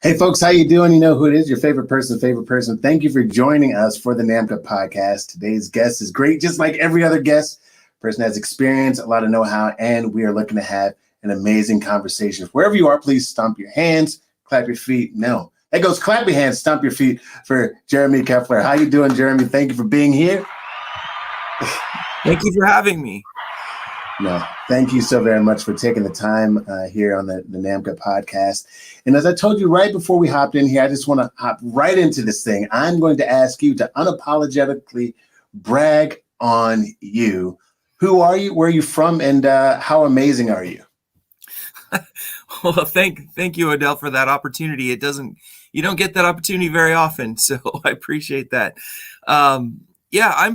Hey folks, how you doing? You know who it is, your favorite person. Thank you for joining us for the NAMCA podcast. Today's guest is great, just like every other guest. Person has experience, a lot of know-how, and we are looking to have an amazing conversation. Wherever you are, please stomp your hands, clap your feet. No, that goes clap your hands, stomp your feet for Jeromy Koffler. How you doing, Jeromy? Thank you for being here. Thank you for having me. No, thank you so very much for taking the time here on the NAMCA podcast. And as I told you right before we hopped in here, I just want to hop right into this thing. I'm going to ask you to unapologetically brag on you. Who are you? Where are you from? And how amazing are you? Well, thank you, Odell, for that opportunity. You don't get that opportunity very often, so I appreciate that. I'm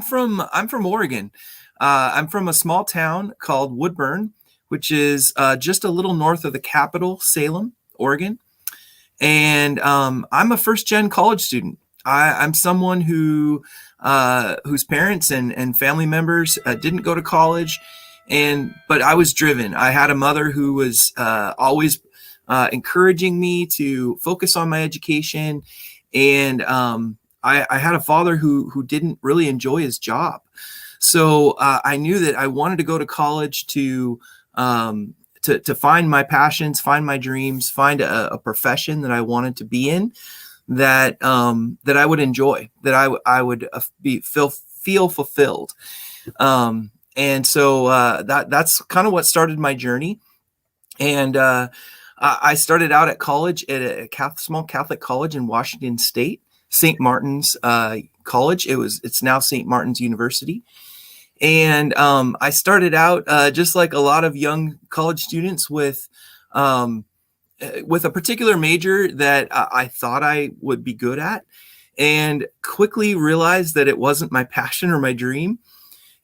from Oregon. I'm from a small town called Woodburn, which is just a little north of the capital, Salem, Oregon. And I'm a first-gen college student. I'm someone whose parents and family members didn't go to college, but I was driven. I had a mother who was always encouraging me to focus on my education, and I had a father who didn't really enjoy his job. So I knew that I wanted to go to college to find my passions, find my dreams, find a profession that I wanted to be in, that I would enjoy, that I would feel fulfilled. And so that's kind of what started my journey. And I started out at college at a small Catholic college in Washington State, St. Martin's College. It's now St. Martin's University. And I started out just like a lot of young college students with a particular major that I thought I would be good at, and quickly realized that it wasn't my passion or my dream.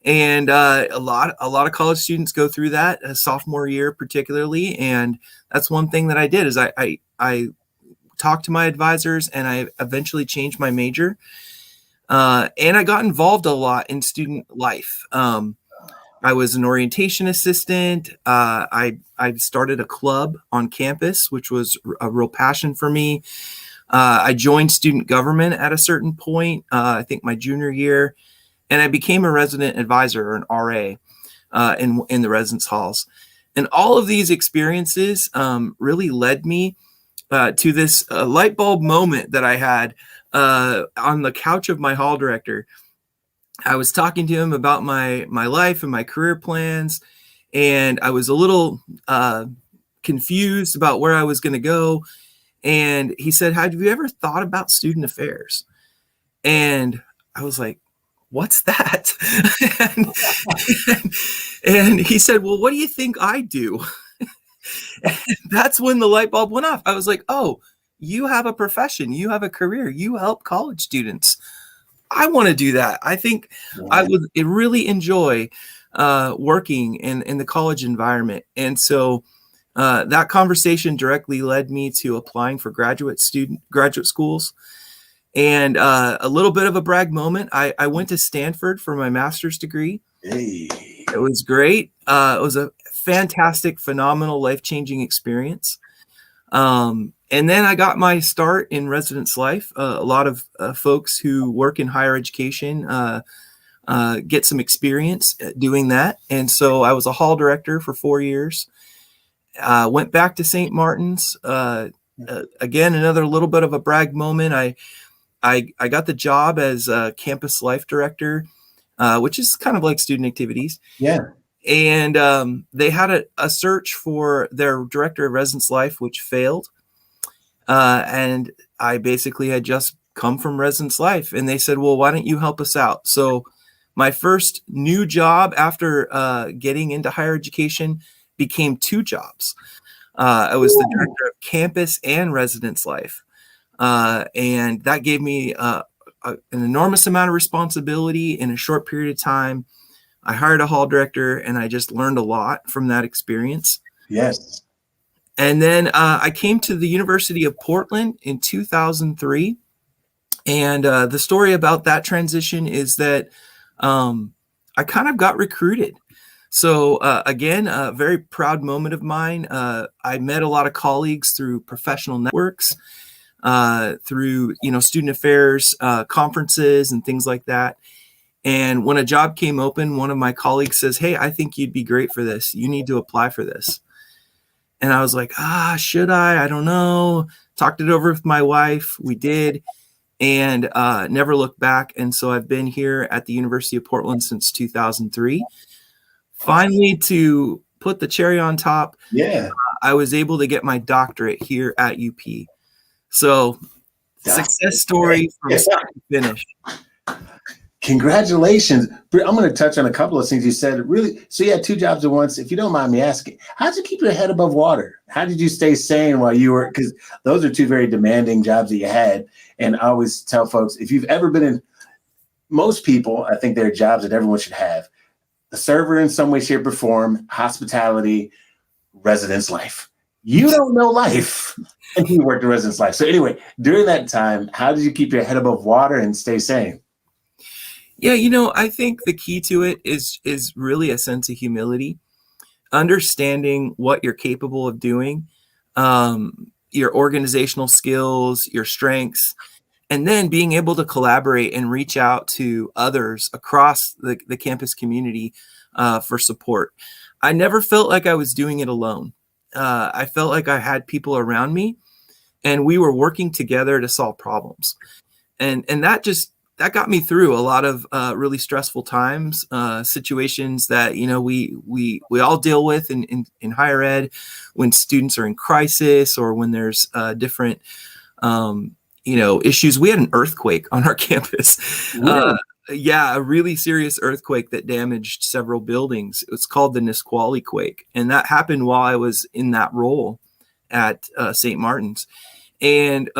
And a lot of college students go through that, sophomore year particularly. And that's one thing that I did is I talked to my advisors, and I eventually changed my major. And I got involved a lot in student life. I was an orientation assistant. I started a club on campus, which was a real passion for me. I joined student government at a certain point, I think my junior year, and I became a resident advisor, or an RA, in the residence halls. And all of these experiences really led me to this light bulb moment that I had on the couch of my hall director. I was talking to him about my life and my career plans, and I was a little confused about where I was going to go. And he said, "Have you ever thought about student affairs?" And I was like, "What's that?" and he said, "Well, what do you think I do?" And that's when the light bulb went off. I was like, "Oh, you have a profession, you have a career, you help college students. I want to do that." I think I would really enjoy working in the college environment. And so that conversation directly led me to applying for graduate schools. And a little bit of a brag moment, I went to Stanford for my master's degree. Hey. It was great. It was a fantastic, phenomenal, life-changing experience. And then I got my start in residence life. A lot of folks who work in higher education get some experience doing that. And so I was a hall director for 4 years. Went back to St. Martin's. Again, another little bit of a brag moment. I got the job as a campus life director, which is kind of like student activities. Yeah. And they had a search for their director of residence life, which failed. And I basically had just come from residence life, and they said, "Well, why don't you help us out?" So my first new job after getting into higher education became 2 jobs. I was the director of campus and residence life. And that gave me an enormous amount of responsibility in a short period of time. I hired a hall director, and I just learned a lot from that experience. Yes. And then I came to the University of Portland in 2003. And the story about that transition is that I kind of got recruited. So again, a very proud moment of mine. I met a lot of colleagues through professional networks. through, student affairs, conferences and things like that. And when a job came open, one of my colleagues says, "Hey, I think you'd be great for this. You need to apply for this." And I was like, should I? I don't know. Talked it over with my wife. We did, and never looked back. And so I've been here at the University of Portland since 2003. Finally, to put the cherry on top, I was able to get my doctorate here at UP. So success story from start to finish. Congratulations. I'm going to touch on a couple of things you said. Really, so you had 2 jobs at once. If you don't mind me asking, how did you keep your head above water? How did you stay sane while you were, because those are 2 very demanding jobs that you had. And I always tell folks, if you've ever been in, most people, I think there are jobs that everyone should have. A server in some way, shape, or form, hospitality, residence life. You don't know life until you work the residence life. So anyway, during that time, how did you keep your head above water and stay sane? Yeah, I think the key to it is really a sense of humility, understanding what you're capable of doing, your organizational skills, your strengths, and then being able to collaborate and reach out to others across the campus community for support. I never felt like I was doing it alone. I felt like I had people around me, and we were working together to solve problems. And that got me through a lot of really stressful times, situations that, we all deal with in higher ed, when students are in crisis or when there's different, issues. We had an earthquake on our campus. Really? A really serious earthquake that damaged several buildings. It's called the Nisqually quake. And that happened while I was in that role at St. Martin's. And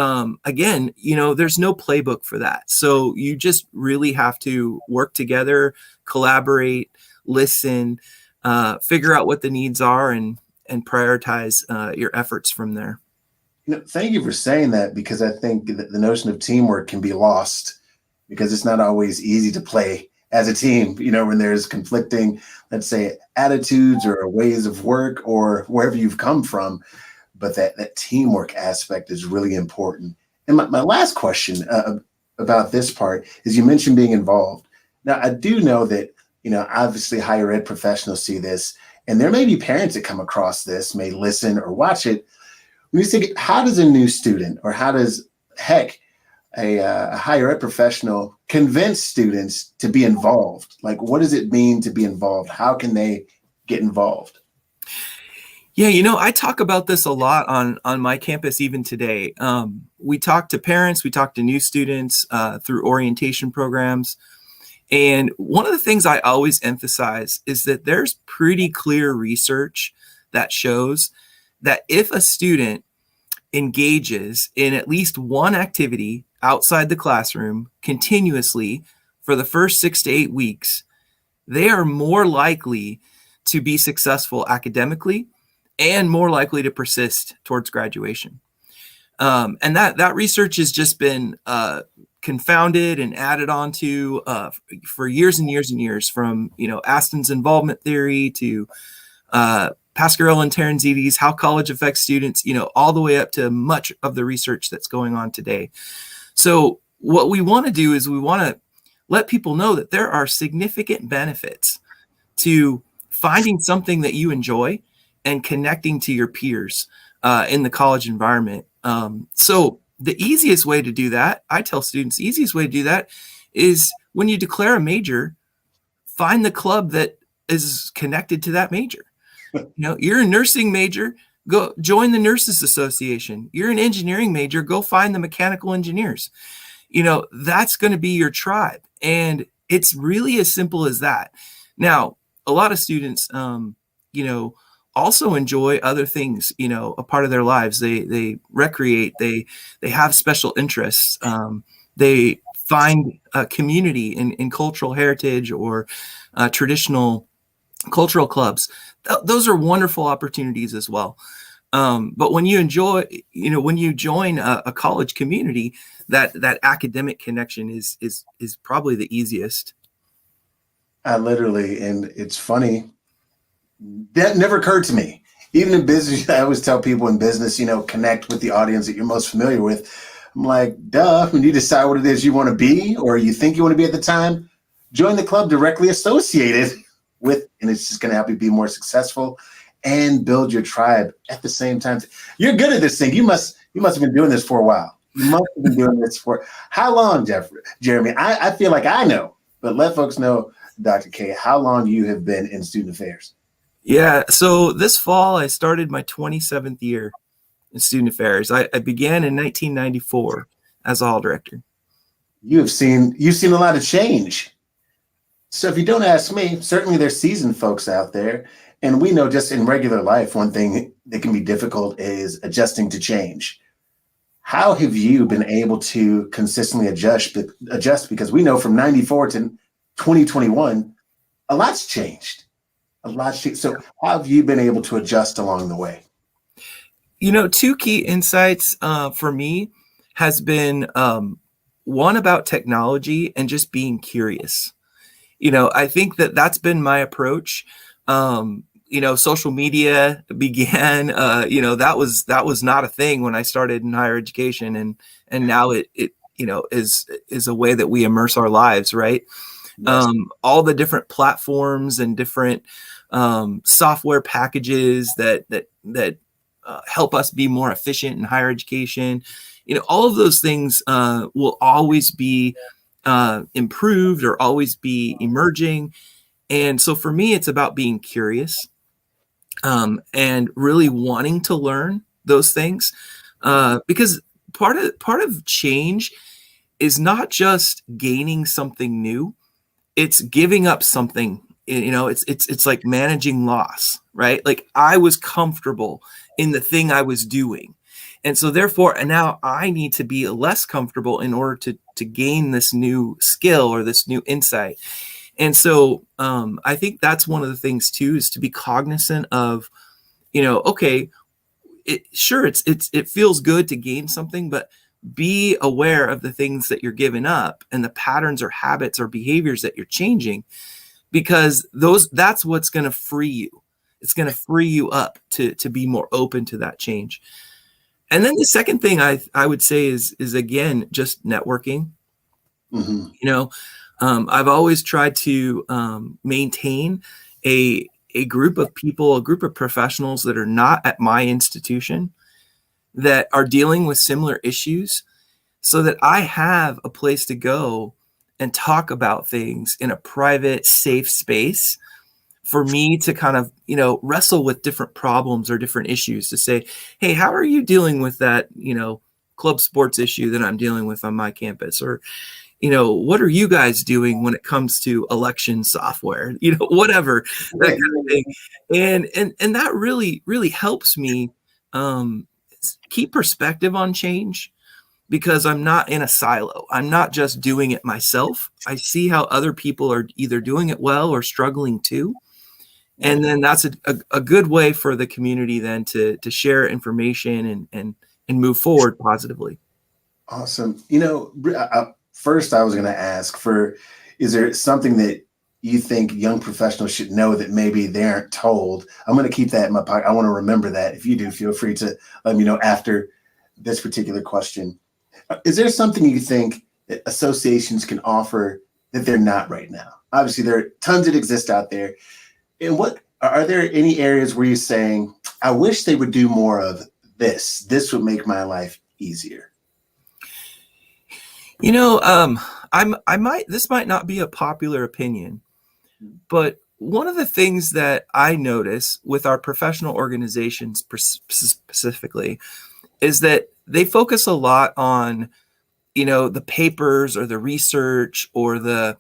again, there's no playbook for that. So you just really have to work together, collaborate, listen, figure out what the needs are, and prioritize your efforts from there. Thank you for saying that, because I think that the notion of teamwork can be lost because it's not always easy to play as a team, when there's conflicting, let's say, attitudes or ways of work or wherever you've come from. But that teamwork aspect is really important. And my last question about this part is, you mentioned being involved. Now, I do know that, obviously higher ed professionals see this, and there may be parents that come across this, may listen or watch it. When you think, how does a new student, or how does, a higher ed professional convince students to be involved? Like, what does it mean to be involved? How can they get involved? Yeah, I talk about this a lot on my campus even today. We talk to parents, we talk to new students through orientation programs. And one of the things I always emphasize is that there's pretty clear research that shows that if a student engages in at least one activity outside the classroom continuously for the first 6 to 8 weeks, they are more likely to be successful academically and more likely to persist towards graduation. And that research has just been confounded and added onto for years and years and years, from Aston's involvement theory to Pascarell and Terenzides, how college affects students, all the way up to much of the research that's going on today. So what we want to do is we want to let people know that there are significant benefits to finding something that you enjoy and connecting to your peers in the college environment. So the easiest way to do that, I tell students, the easiest way to do that is when you declare a major, find the club that is connected to that major. You're a nursing major, go join the Nurses Association. You're an engineering major, go find the mechanical engineers. That's going to be your tribe. And it's really as simple as that. Now, a lot of students, also enjoy other things, a part of their lives. They recreate, they have special interests. They find a community in cultural heritage or traditional cultural clubs. Those are wonderful opportunities as well. But when you join a college community, that academic connection is probably the easiest. And it's funny, that never occurred to me. Even in business, I always tell people in business, connect with the audience that you're most familiar with. I'm like, duh, when you decide what it is you want to be or you think you want to be at the time, join the club directly associated with, and it's just going to help you be more successful and build your tribe at the same time. You're good at this thing. You must have been doing this for a while. You must have been doing this for how long, Jeromy? I feel like I know, but let folks know, Dr. K, how long you have been in student affairs. Yeah, so this fall I started my 27th year in student affairs. I began in 1994 as a hall director. You've seen a lot of change. So if you don't ask me, certainly there's seasoned folks out there. And we know just in regular life, one thing that can be difficult is adjusting to change. How have you been able to consistently adjust? Because we know from 94 to 2021, a lot's changed. A lot's changed. So how have you been able to adjust along the way? Two key insights for me has been one about technology and just being curious. I think that's been my approach. Social media began, that was not a thing when I started in higher education, and now it is a way that we immerse our lives, right? Yes. All the different platforms and different software packages that help us be more efficient in higher education. All of those things will always be improved or always be emerging. And so for me, it's about being curious and really wanting to learn those things because part of change is not just gaining something new, it's giving up something. It's like managing loss, right? Like I was comfortable in the thing I was doing. And so therefore, and now I need to be less comfortable in order to gain this new skill or this new insight. And so I think that's one of the things too, is to be cognizant of, okay, it feels good to gain something, but be aware of the things that you're giving up and the patterns or habits or behaviors that you're changing, because that's what's going to free you. It's going to free you up to be more open to that change. And then the second thing I would say is again, just networking. Mm-hmm. I've always tried to maintain a group of people, a group of professionals that are not at my institution that are dealing with similar issues, so that I have a place to go and talk about things in a private, safe space for me to kind of, wrestle with different problems or different issues, to say, hey, how are you dealing with that, club sports issue that I'm dealing with on my campus? Or, what are you guys doing when it comes to election software, whatever, that kind of thing. And that really, really helps me keep perspective on change, because I'm not in a silo. I'm not just doing it myself. I see how other people are either doing it well or struggling too. And then that's a good way for the community then to share information and move forward positively. Awesome. First I was going to ask is there something that you think young professionals should know that maybe they aren't told? I'm going to keep that in my pocket. I want to remember that. If you do, feel free to let me know after this particular question. Is there something you think that associations can offer that they're not right now? Obviously, there are tons that exist out there. And what are there any areas where you're saying, I wish they would do more of this? This would make my life easier. This might not be a popular opinion, but one of the things that I notice with our professional organizations specifically is that they focus a lot on, the papers or the research or the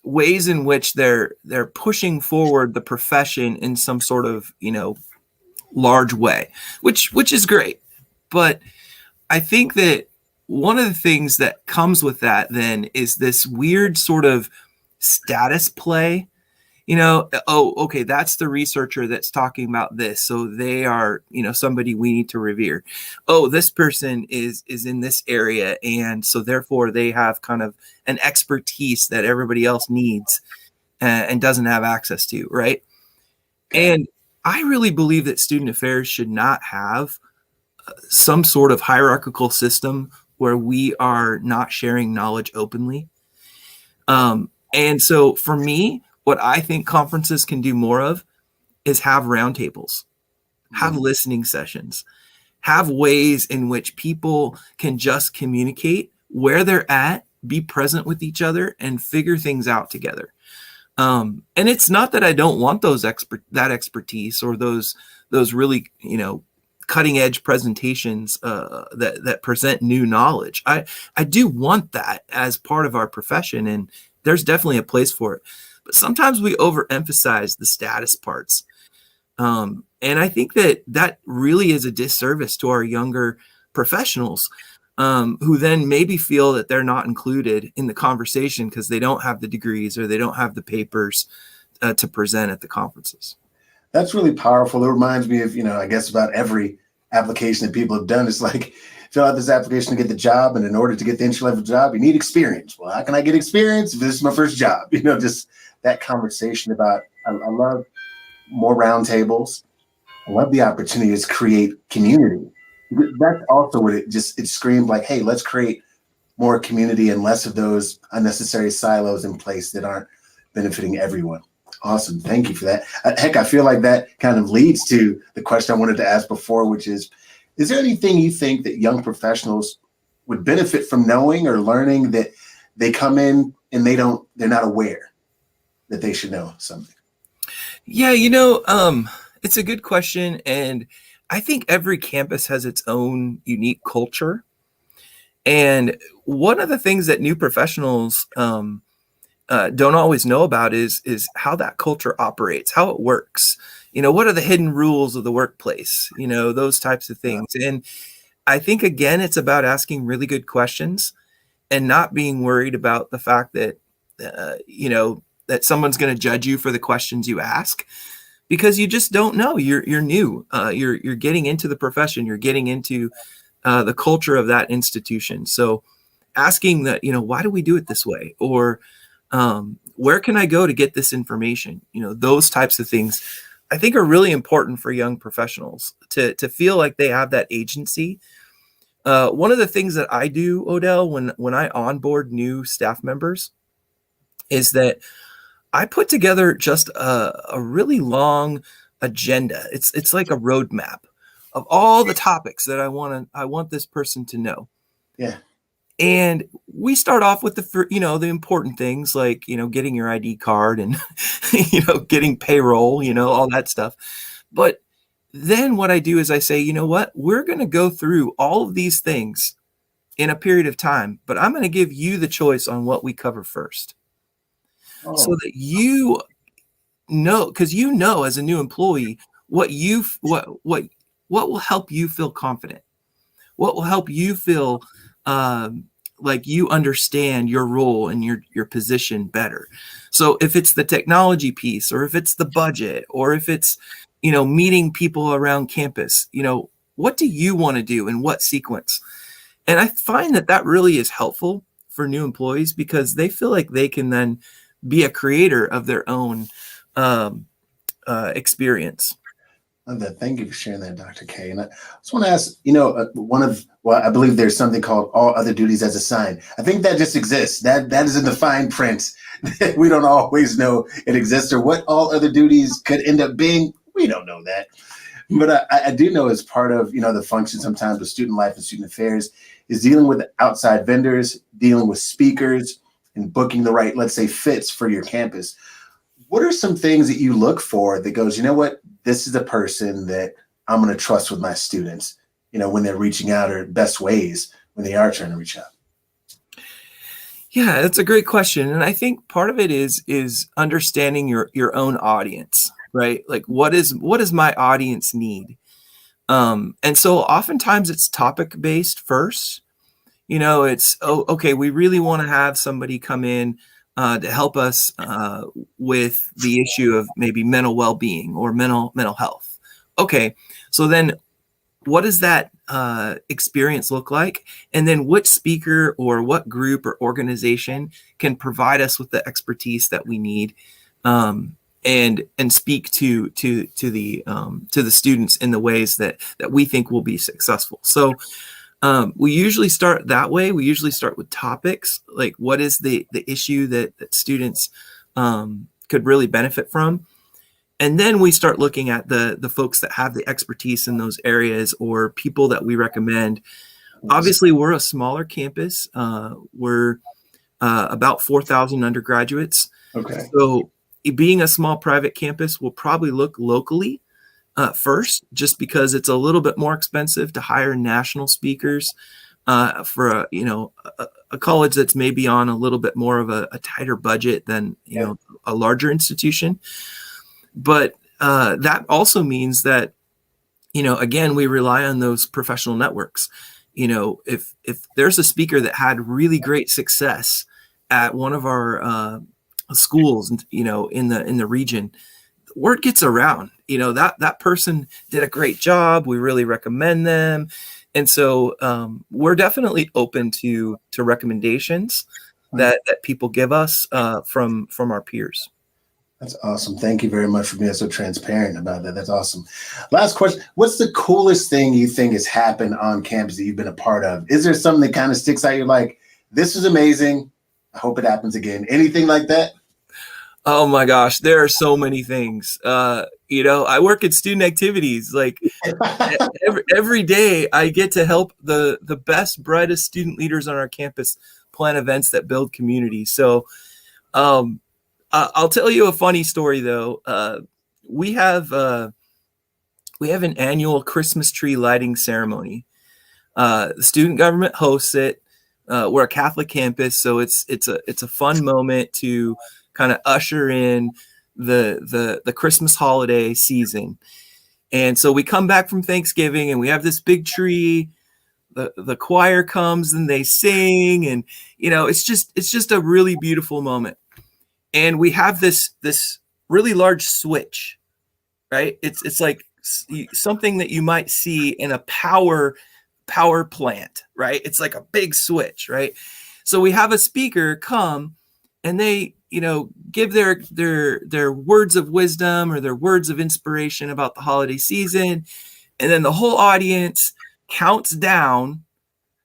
ways in which they're pushing forward the profession in some sort of, large way, which is great. But I think that one of the things that comes with that then is this weird sort of status play. Oh, okay, that's the researcher that's talking about this, so they are, somebody we need to revere. Oh, this person is in this area, and so therefore they have kind of an expertise that everybody else needs and doesn't have access to, right? And I really believe that student affairs should not have some sort of hierarchical system where we are not sharing knowledge openly. And so for me, what I think conferences can do more of is have roundtables, have listening sessions, have ways in which people can just communicate where they're at, be present with each other, and figure things out together. And it's not that I don't want that expertise or those really, cutting edge presentations that present new knowledge. I do want that as part of our profession, and there's definitely a place for it. But sometimes we overemphasize the status parts. And I think that really is a disservice to our younger professionals, who then maybe feel that they're not included in the conversation because they don't have the degrees or they don't have the papers to present at the conferences. That's really powerful. It reminds me of, I guess about every application that people have done. It's like, fill out this application to get the job. And in order to get the entry level job, you need experience. Well, how can I get experience if this is my first job? Just that conversation about, I love more roundtables. I love the opportunity to create community. That's also what it screamed like, hey, let's create more community and less of those unnecessary silos in place that aren't benefiting everyone. Awesome. Thank you for that. Heck, I feel like that kind of leads to the question I wanted to ask before, which is there anything you think that young professionals would benefit from knowing or learning that they come in and they're not aware that they should know something? Yeah, it's a good question. And I think every campus has its own unique culture. And one of the things that new professionals don't always know about is how that culture operates, how it works. What are the hidden rules of the workplace? Those types of things. And I think, again, it's about asking really good questions and not being worried about the fact that, that someone's going to judge you for the questions you ask, because you just don't know. You're new. You're getting into the profession. You're getting into the culture of that institution. So asking that, why do we do it this way? Or where can I go to get this information? Those types of things I think are really important for young professionals to feel like they have that agency. One of the things that I do, Odell, when I onboard new staff members is that I put together just a really long agenda. It's like a roadmap of all the topics that I want this person to know. Yeah. And we start off with the important things like, getting your ID card and, getting payroll, all that stuff. But then what I do is I say, you know what, we're going to go through all of these things in a period of time, but I'm going to give you the choice on what we cover first. Oh. So that you know, because as a new employee, what will help you feel confident, what will help you feel like you understand your role and your position better. So if it's the technology piece, or if it's the budget, or if it's meeting people around campus, what do you want to do in what sequence? And I find that really is helpful for new employees because they feel like they can then be a creator of their own experience. Thank you for sharing that, Dr. K. And I just want to ask, I believe there's something called all other duties as assigned. I think that just exists. That is in the fine print. We don't always know it exists, or what all other duties could end up being. We don't know that. But I do know as part of, the function sometimes with student life and student affairs is dealing with outside vendors, dealing with speakers, and booking the right, let's say, fits for your campus. What are some things that you look for that goes, you know what, this is a person that I'm going to trust with my students, when they're reaching out, or best ways when they are trying to reach out? Yeah, that's a great question. And I think part of it is understanding your own audience, right? Like what does my audience need? And so oftentimes it's topic based first. It's, okay, we really want to have somebody come in to help us with the issue of maybe mental well-being or mental health. Okay, so then what does that experience look like? And then which speaker or what group or organization can provide us with the expertise that we need and speak to the students in the ways that we think will be successful. So we usually start that way. We usually start with topics, like what is the issue that students could really benefit from. And then we start looking at the folks that have the expertise in those areas or people that we recommend. Obviously, we're a smaller campus. We're about 4,000 undergraduates. Okay. So being a small private campus will probably look locally first, just because it's a little bit more expensive to hire national speakers for a college that's maybe on a little bit more of a tighter budget than a larger institution. But that also means that, again, we rely on those professional networks. If there's a speaker that had really great success at one of our schools, in the region, word gets around. That person did a great job. We really recommend them, and so we're definitely open to recommendations that people give us from our peers. That's awesome. Thank you very much for being so transparent about that. That's awesome. Last question. What's the coolest thing you think has happened on campus that you've been a part of? Is there something that kind of sticks out? You're like, this is amazing. I hope it happens again. Anything like that? Oh my gosh, there are so many things. I work at student activities. Like every day I get to help the best, brightest student leaders on our campus plan events that build community. So I'll tell you a funny story though. We have an annual Christmas tree lighting ceremony. The student government hosts it. We're a Catholic campus, so it's a fun moment to kind of usher in the Christmas holiday season. And so we come back from Thanksgiving and we have this big tree. The choir comes and they sing, and it's just a really beautiful moment. And we have this really large switch, right? It's like something that you might see in a power plant, right? It's like a big switch, right? So we have a speaker come and they, give their words of wisdom or their words of inspiration about the holiday season. And then the whole audience counts down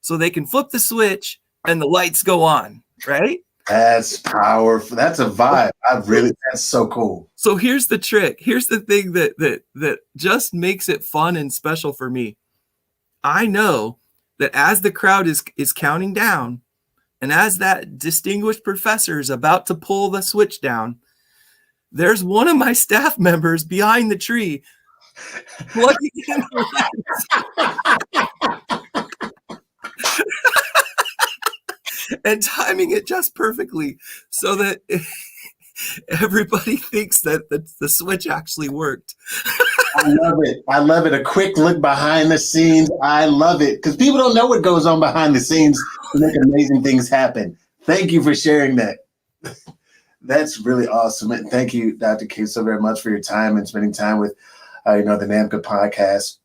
so they can flip the switch and the lights go on, right? That's powerful. That's a vibe. That's so cool. So here's the trick. Here's the thing that just makes it fun and special for me. I know that as the crowd is counting down, and as that distinguished professor is about to pull the switch down, there's one of my staff members behind the tree plugging in the lights and timing it just perfectly so that everybody thinks that the switch actually worked. I love it. I love it. A quick look behind the scenes. I love it because people don't know what goes on behind the scenes to make amazing things happen. Thank you for sharing that. That's really awesome. And thank you, Dr. K, so very much for your time and spending time with, the NAMCA podcast.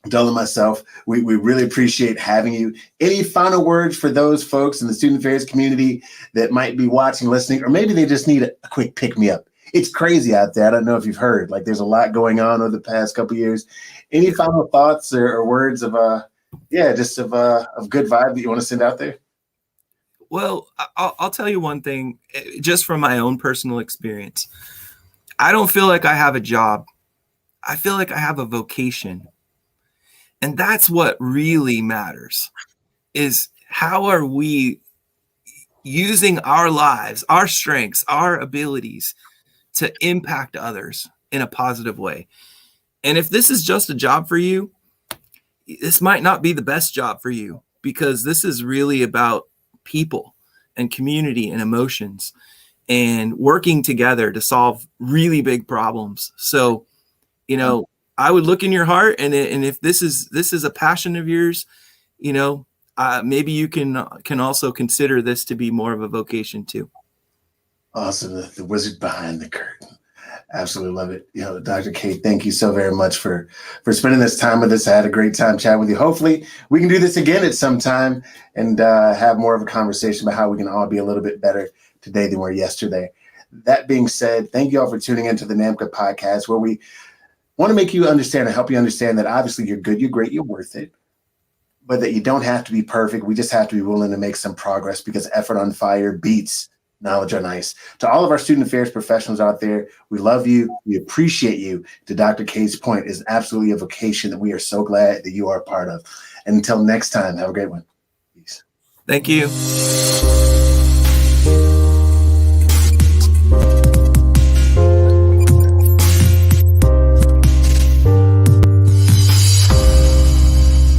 Dell and myself, we really appreciate having you. Any final words for those folks in the student affairs community that might be watching, listening, or maybe they just need a quick pick-me-up? It's crazy out there. I don't know if you've heard, like there's a lot going on over the past couple of years. Any final thoughts or words of good vibe that you want to send out there? Well, I'll tell you one thing, just from my own personal experience. I don't feel like I have a job. I feel like I have a vocation. And that's what really matters, is how are we using our lives, our strengths, our abilities to impact others in a positive way. And if this is just a job for you, this might not be the best job for you, because this is really about people and community and emotions and working together to solve really big problems. So, I would look in your heart, and if this is a passion of yours, maybe you can also consider this to be more of a vocation too. Awesome. The wizard behind the curtain. Absolutely love it. Dr. Kate, thank you so very much for spending this time with us. I had a great time chatting with you. Hopefully we can do this again at some time and have more of a conversation about how we can all be a little bit better today than we were yesterday. that being said, thank you all for tuning into the NAMCA podcast, where we want to make you understand and help you understand that obviously you're good, you're great, you're worth it, but that you don't have to be perfect. We just have to be willing to make some progress, because effort on fire beats knowledge on ice. To all of our student affairs professionals out there, we love you. We appreciate you. To Dr. K's point, is absolutely a vocation that we are so glad that you are a part of. And until next time, have a great one. Peace. Thank you.